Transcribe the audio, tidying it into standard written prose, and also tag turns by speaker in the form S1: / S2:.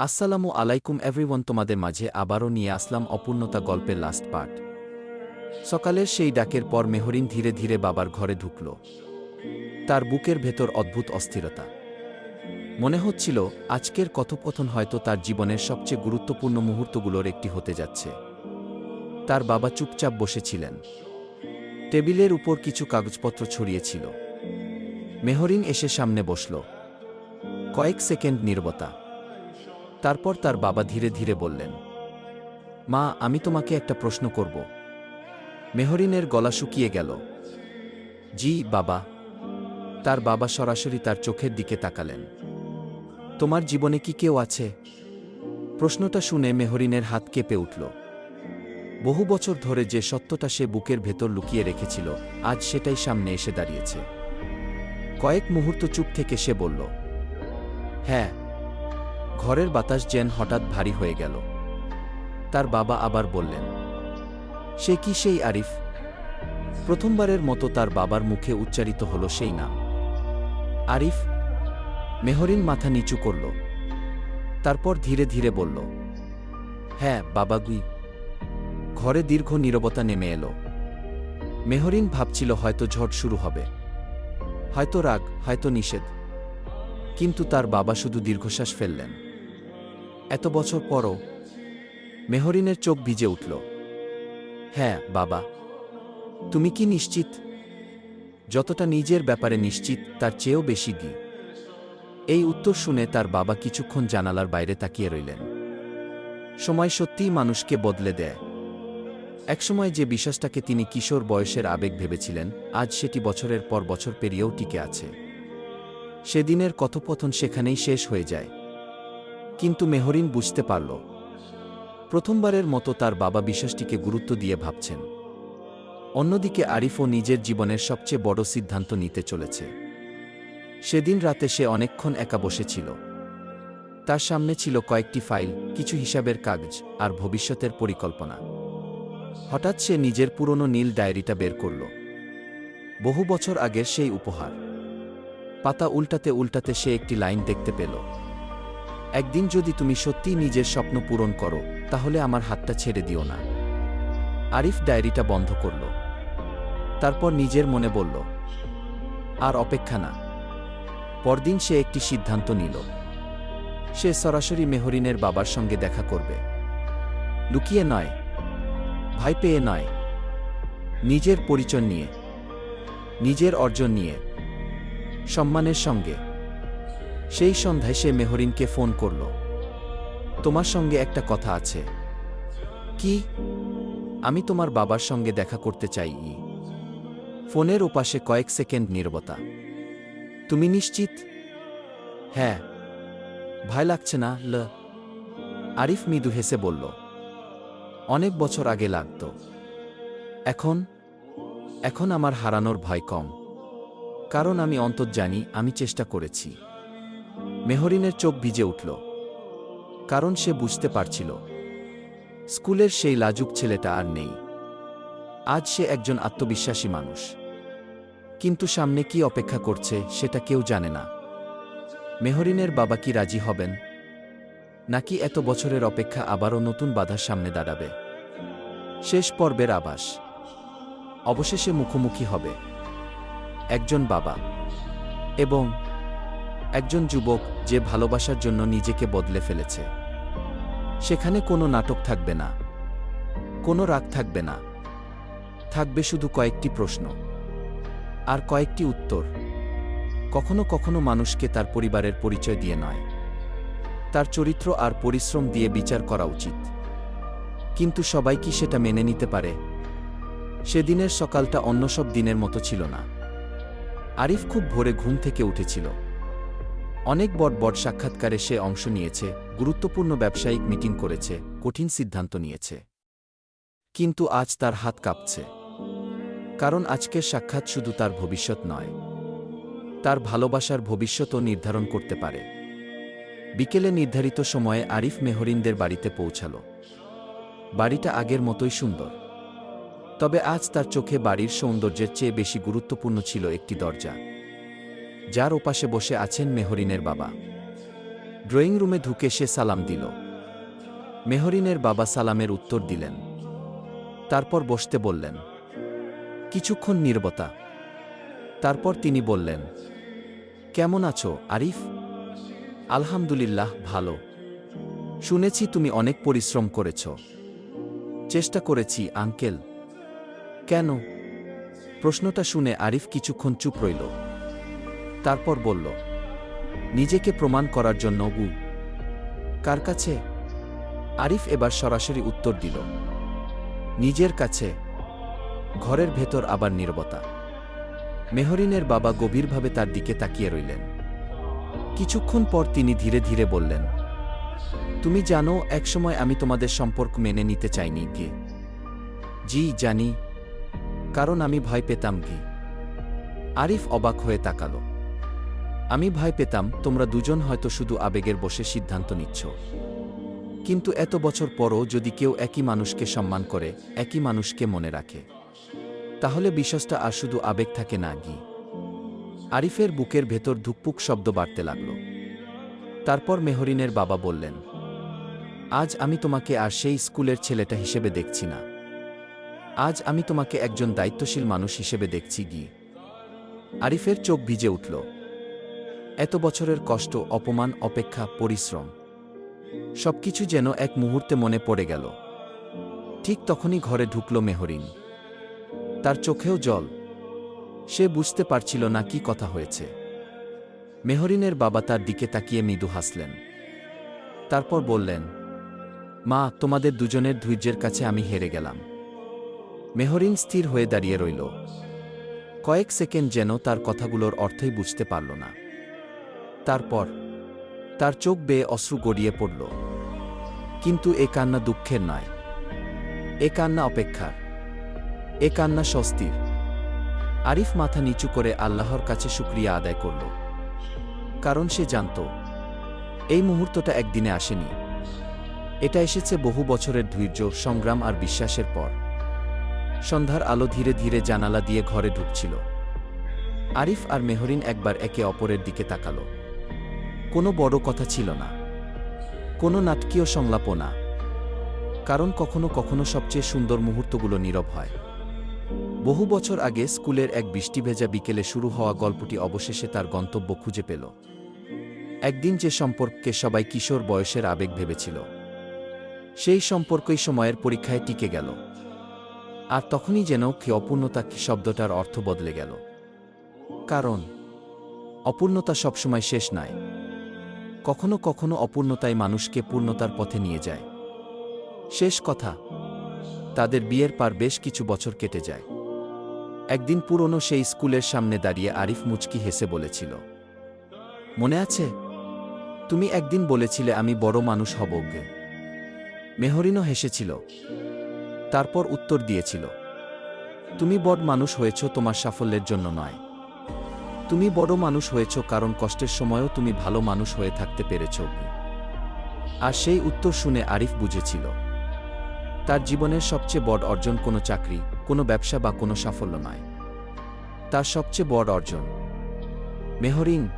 S1: আসসালামু আলাইকুম এভরিওয়ান, তোমাদের মাঝে আবারও নিয়ে আসলাম অপূর্ণতা গল্পের লাস্ট পার্ট। সকালের সেই ডাকের পর মেহরিন ধীরে ধীরে বাবার ঘরে ঢুকল। তার বুকের ভেতর অদ্ভুত অস্থিরতা। মনে হচ্ছিল আজকের কথোপকথন হয়তো তার জীবনের সবচেয়ে গুরুত্বপূর্ণ মুহূর্তগুলোর একটি হতে যাচ্ছে। তার বাবা চুপচাপ বসেছিলেন। টেবিলের উপর কিছু কাগজপত্র ছড়িয়েছিল। মেহরিন এসে সামনে বসল। কয়েক সেকেন্ড নীরবতা। তারপর তার বাবা ধীরে ধীরে বললেন, মা, আমি তোমাকে একটা প্রশ্ন করব। মেহরিনের গলা শুকিয়ে গেল। জি বাবা। তার বাবা সরাসরি তার চোখের দিকে তাকালেন। তোমার জীবনে কি কেউ আছে? প্রশ্নটা শুনে মেহরিনের হাত কেঁপে উঠল। বহু বছর ধরে যে সত্যটা সে বুকের ভেতর লুকিয়ে রেখেছিল, আজ সেটাই সামনে এসে দাঁড়িয়েছে। কয়েক মুহূর্ত চুপ থেকে সে বলল, হ্যাঁ। ঘরের বাতাস যেন হঠাৎ ভারী হয়ে গেল। তার বাবা আবার বললেন, সে কি সেই আরিফ? প্রথমবারের মতো তার বাবার মুখে উচ্চারিত হল সেই নাম, আরিফ। মেহরিন মাথা নিচু করল। তারপর ধীরে ধীরে বলল, হ্যাঁ বাবা গুই। ঘরে দীর্ঘ নীরবতা নেমে এলো। মেহরিন ভাবছিল হয়তো ঝড় শুরু হবে, হয়তো রাগ, হয়তো নিষেধ। কিন্তু তার বাবা শুধু দীর্ঘশ্বাস ফেললেন। এত বছর পরও? মেহরিনের চোখ ভিজে উঠল। হ্যাঁ বাবা। তুমি কি নিশ্চিত? যতটা নিজের ব্যাপারে নিশ্চিত তার চেয়েও বেশি গি। এই উত্তর শুনে তার বাবা কিছুক্ষণ জানালার বাইরে তাকিয়ে রইলেন। সময় সত্যিই মানুষকে বদলে দেয়। একসময় যে বিশ্বাসটাকে তিনি কিশোর বয়সের আবেগ ভেবেছিলেন, আজ সেটি বছরের পর বছর পেরিয়েও টিকে আছে। সেদিনের কথোপকথন সেখানেই শেষ হয়ে যায়। কিন্তু মেহরিন বুঝতে পারল, প্রথমবারের মতো তার বাবা বিশ্বাসটিকে গুরুত্ব দিয়ে ভাবছেন। অন্যদিকে আরিফও নিজের জীবনের সবচেয়ে বড় সিদ্ধান্ত নিতে চলেছে। সেদিন রাতে সে অনেকক্ষণ একা বসেছিল। তার সামনে ছিল কয়েকটি ফাইল, কিছু হিসাবের কাগজ আর ভবিষ্যতের পরিকল্পনা। হঠাৎ সে নিজের পুরনো নীল ডায়েরিটা বের করল। বহু বছর আগের সেই উপহার। পাতা উল্টাতে উল্টাতে সে একটি লাইন দেখতে পেল, একদিন যদি তুমি সত্যিই নিজের স্বপ্ন পূরণ করো, তাহলে আমার হাতটা ছেড়ে দিও না। আরিফ ডায়েরিটা বন্ধ করল। তারপর নিজের মনে বলল, আর অপেক্ষা না। পরদিন সে একটি সিদ্ধান্ত নিল। সে সরাসরি মেহরিনের বাবার সঙ্গে দেখা করবে। লুকিয়ে নয়, ভয় পেয়ে নয়, নিজের পরিচয় নিয়ে, নিজের অর্জন নিয়ে, সম্মানের সঙ্গে। সেই সন্ধ্যায় সে মেহরিনকে ফোন করল। তোমার সঙ্গে একটা কথা আছে। কি? আমি তোমার বাবার সঙ্গে দেখা করতে চাই। ফোনের ওপাশে কয়েক সেকেন্ড নীরবতা। তুমি নিশ্চিত? হ্যাঁ। ভয় লাগছে না? আরিফ মৃদু হেসে বলল, অনেক বছর আগে লাগত। এখন? এখন আমার হারানোর ভয় কম। কারণ আমি অন্তত জানি আমি চেষ্টা করেছি। মেহরিনের চোখ ভিজে উঠল। কারণ সে বুঝতে পারছিল, স্কুলের সেই লাজুক ছেলেটা আর নেই। আজ সে একজন আত্মবিশ্বাসী মানুষ। কিন্তু সামনে কি অপেক্ষা করছে সেটা কেউ জানে না। মেহরিনের বাবা কি রাজি হবেন? নাকি এত বছরের অপেক্ষা আবারও নতুন বাধার সামনে দাঁড়াবে? শেষ পর্বের আভাস। অবশেষে মুখোমুখি হবে একজন বাবা এবং একজন যুবক, যে ভালোবাসার জন্য নিজেকে বদলে ফেলেছে। সেখানে কোনো নাটক থাকবে না, কোনো রাগ থাকবে না। থাকবে শুধু কয়েকটি প্রশ্ন আর কয়েকটি উত্তর। কখনো কখনো মানুষকে তার পরিবারের পরিচয় দিয়ে নয়, তার চরিত্র আর পরিশ্রম দিয়ে বিচার করা উচিত। কিন্তু সবাই কি সেটা মেনে নিতে পারে? সেদিনের সকালটা অন্য সব দিনের মতো ছিল না। আরিফ খুব ভোরে ঘুম থেকে উঠেছিল। অনেক বড় বড় সাক্ষাৎকারে সে অংশ নিয়েছে, গুরুত্বপূর্ণ ব্যবসায়িক মিটিং করেছে, কঠিন সিদ্ধান্ত নিয়েছে। কিন্তু আজ তার হাত কাঁপছে। কারণ আজকের সাক্ষাৎ শুধু তার ভবিষ্যৎ নয়, তার ভালোবাসার ভবিষ্যতও নির্ধারণ করতে পারে। বিকেলে নির্ধারিত সময়ে আরিফ মেহরিনদের বাড়িতে পৌঁছাল। বাড়িটা আগের মতোই সুন্দর। তবে আজ তার চোখে বাড়ির সৌন্দর্যের চেয়ে বেশি গুরুত্বপূর্ণ ছিল একটি দরজা, যার ওপাশে বসে আছেন মেহরিনের বাবা। ড্রয়িং রুমে ঢুকে সে সালাম দিল। মেহরিনের বাবা সালামের উত্তর দিলেন। তারপর বসতে বললেন। কিছুক্ষণ নীরবতা। তারপর তিনি বললেন, কেমন আছো আরিফ? আলহামদুলিল্লাহ, ভালো। শুনেছি তুমি অনেক পরিশ্রম করেছ। চেষ্টা করেছি আঙ্কেল। কেন? প্রশ্নটা শুনে আরিফ কিছুক্ষণ চুপ রইল। তারপর বলল, নিজেকে প্রমাণ করার জন্য। কার কাছে? আরিফ এবার সরাসরি উত্তর দিল, নিজের কাছে। ঘরের ভেতর আবার নীরবতা। মেহরিনের বাবা গভীরভাবে তার দিকে তাকিয়ে রইলেন। কিছুক্ষণ পর তিনি ধীরে ধীরে বললেন, তুমি জানো, একসময় আমি তোমাদের সম্পর্ক মেনে নিতে চাইনি কি? জি জানি, কারণ আমি ভয় পেতাম কি? আরিফ অবাক হয়ে তাকালো। আমি ভয় পেতাম তোমরা দুজন হয়তো শুধু আবেগের বশে সিদ্ধান্ত নিচ্ছ। কিন্তু এত বছর পরও যদি কেউ একই মানুষকে সম্মান করে, একই মানুষকে মনে রাখে, তাহলে বিশ্বাসটা আর শুধু আবেগ থাকে না কি? আরিফের বুকের ভেতর ধুকপুক শব্দ বাড়তে লাগল। তারপর মেহরিনের বাবা বললেন, আজ আমি তোমাকে আর সেই স্কুলের ছেলেটা হিসেবে দেখছি না। আজ আমি তোমাকে একজন দায়িত্বশীল মানুষ হিসেবে দেখছি গি। আরিফের চোখ ভিজে উঠল। এত বছরের কষ্ট, অপমান, অপেক্ষা, পরিশ্রম সবকিছু যেন এক মুহূর্তে মনে পড়ে গেল। ঠিক তখনই ঘরে ঢুকল মেহরিন। তার চোখেও জল। সে বুঝতে পারছিল না কি কথা হয়েছে। মেহরিনের বাবা তার দিকে তাকিয়ে মৃদু হাসলেন। তারপর বললেন, মা, তোমাদের দুজনের ধৈর্যের কাছে আমি হেরে গেলাম। মেহরিন স্থির হয়ে দাঁড়িয়ে রইল। কয়েক সেকেন্ড যেন তার কথাগুলোর অর্থই বুঝতে পারল না। তারপর তার চোখ বেয়ে অশ্রু গড়িয়ে পড়ল। কিন্তু এ কান্না দুঃখের নয়, এ কান্না অপেক্ষার, এ কান্না স্বস্তির। আরিফ মাথা নিচু করে আল্লাহর কাছে শুকরিয়া আদায় করল। কারণ সে জানত, এই মুহূর্তটা একদিনে আসেনি। এটা এসেছে বহু বছরের ধৈর্য, সংগ্রাম আর বিশ্বাসের পর। সন্ধ্যার আলো ধীরে ধীরে জানালা দিয়ে ঘরে ঢুকছিল। আরিফ আর মেহরিন একবার একে অপরের দিকে তাকাল। কোনো বড় কথা ছিল না, কোনো নাটকীয় সংলাপও না। কারণ কখনো কখনো সবচেয়ে সুন্দর মুহূর্তগুলো নীরব হয়। বহু বছর আগে স্কুলের এক বৃষ্টিভেজা বিকেলে শুরু হওয়া গল্পটি অবশেষে তার গন্তব্য খুঁজে পেল। একদিন যে সম্পর্ককে সবাই কিশোর বয়সের আবেগ ভেবেছিল, সেই সম্পর্কই সময়ের পরীক্ষায় টিকে গেল। আর তখনই যেন কি অপূর্ণতা শব্দটার অর্থ বদলে গেল। কারণ অপূর্ণতা সবসময় শেষ নয়। কখনো কখনো অপূর্ণতাই মানুষকে পূর্ণতার পথে নিয়ে যায়। শেষ কথা, তাদের বিয়ের পর বেশ কিছু বছর কেটে যায়। একদিন পুরনো সেই স্কুলের সামনে দাঁড়িয়ে আরিফ মুচকি হেসে বলেছিল, মনে আছে, তুমি একদিন বলেছিলে আমি বড় মানুষ হব গে। মেহরিনও হেসেছিল। তারপর উত্তর দিয়েছিল, তুমি বড় মানুষ হয়েছ তোমার সাফল্যের জন্য নয়। তুমি বড় মানুষ হয়েছ কারণ কষ্টের সময়ও তুমি ভালো মানুষ হয়ে থাকতে পেরেছ। আর সেই উত্তর শুনে আরিফ বুঝেছিল, তার জীবনের সবচেয়ে বড় অর্জন কোনো চাকরি, কোনো ব্যবসা বা কোনো সাফল্য নয়। তার সবচেয়ে বড় অর্জন মেহরিন।